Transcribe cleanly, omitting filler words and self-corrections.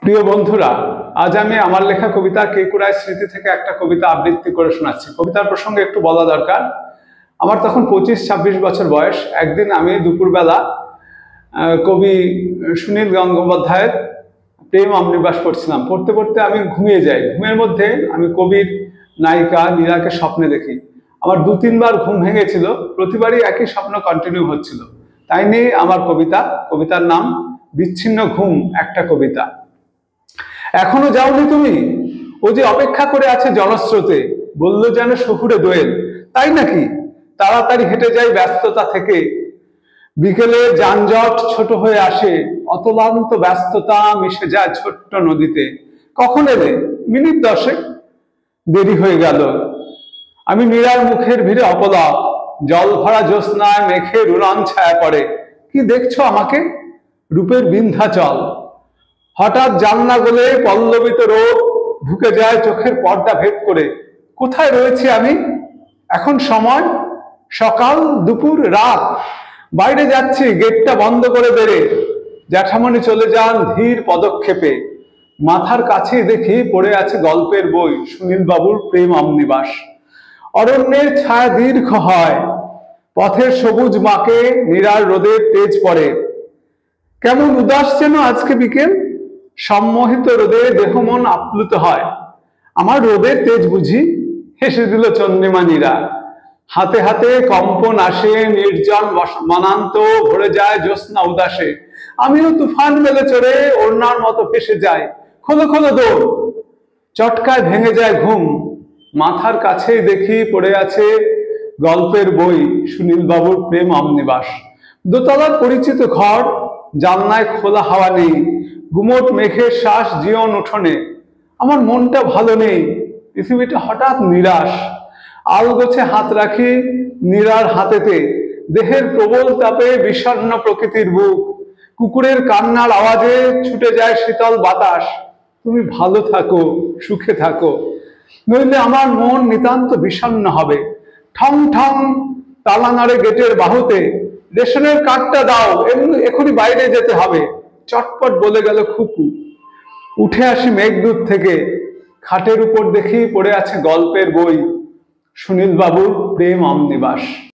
প্রিয় বন্ধুরা, আজ আমি আমার লেখা কবিতা কেকুড়ায় স্মৃতি থেকে একটা কবিতা আবৃত্তি করে শোনাচ্ছি। কবিতার প্রসঙ্গে একটু বলা দরকার। আমার তখন 25-26 বছর বয়স। একদিন আমি দুপুরবেলা কবি সুনীল গঙ্গোপাধ্যায়ের প্রেম অমনিবাস পড়ছিলাম। পড়তে পড়তে আমি ঘুমিয়ে যাই। ঘুমের মধ্যে আমি কবির নায়িকা নীরাকে স্বপ্নে দেখি। আমার 2-3 বার ঘুম ভেঙেছিল, প্রতিবারই একই স্বপ্ন কন্টিনিউ হচ্ছিল। তাই নিয়ে আমার কবিতার নাম বিচ্ছিন্ন ঘুম, একটা কবিতা। এখনো যাওনি তুমি? ও যে অপেক্ষা করে আছে জনস্রোতে, বললো যেন শহুরে দোয়েল। তাই নাকি? তাড়াতাড়ি হেঁটে যাই ব্যস্ততা থেকে। বিকেলে যানজট ছোট হয়ে আসে, অতলান্ত ব্যস্ততা মিশে যায় ছোট্ট নদীতে। কখন এলে? মিনিট 10। দেরি হয়ে গেল। আমি নীরার মুখের ভিড়ে অপলক, জল ভরা জ্যোৎস্নায় মেঘের উড়ান ছায়া পড়ে। কি দেখছো আমাকে? রূপের বিন্ধ্যাচল। হঠাৎ জানলা গলে পল্লবিত রোদ ঢুকে যায় চোখের পর্দা ভেদ করে। কোথায় রয়েছি আমি? এখন সময় সকাল, দুপুর, রাত। বাইরে যাচ্ছি, গেটটা বন্ধ করে বেড়ে। জ্যাঠামণি চলে যান ধীর পদক্ষেপে। মাথার কাছেই দেখি পড়ে আছে গল্পের বই, সুনীল বাবুর প্রেম অমনিবাস। অরণ্যের ছায়া দীর্ঘ হয়, পথের সবুজ মাকে নীরার রোদের তেজ পড়ে। কেমন উদাস যেন আজকে বিকেল, সম্মোহিত রোদে দেহ মন আপ্লুত হয়। আমার রোদের তেজ বুঝি? হেসে দিল চন্দ্রিমা নীরা। হাতে হাতে কম্পন আসে, নির্জন বনান্ত ভরে যায় জ্যোৎস্না উদাসে। আমিও তুফান মেলে চড়ে ওড়নার মতো ফেসে যাই। খোলো খোলো দৌড়। চটকায় ভেঙে যায় ঘুম। মাথার কাছেই দেখি পড়ে আছে গল্পের বই, সুনীল বাবুর প্রেম অমনিবাস। দোতলার পরিচিত ঘর, জানলায় খোলা হাওয়া নেই, গুমোট মেঘের শ্বাস জীবন উঠোনে। আমার মনটা ভালো নেই, পৃথিবীটা হঠাৎ নিরাশ। আলগোছে হাত রাখি নীরার হাতেতে, দেহের প্রবল তাপে বিষণ্ণ প্রকৃতির বুক। কুকুরের কান্নার আওয়াজে ছুটে যায় শীতল বাতাস। তুমি ভালো থাকো, সুখে থাকো, নইলে আমার মন নিতান্ত বিষণ্ণ হবে। ঠং ঠং তালা নাড়ে গেটের বাহুতে। রেশনের কার্ডটা দাও, এখনই বাইরে যেতে হবে। চটপট বলে গেল খুকু। উঠে আসি মেঘদূত থেকে। খাটের উপর দেখি পড়ে আছে গল্পের বই, সুনীল বাবুর প্রেম অমনিবাস।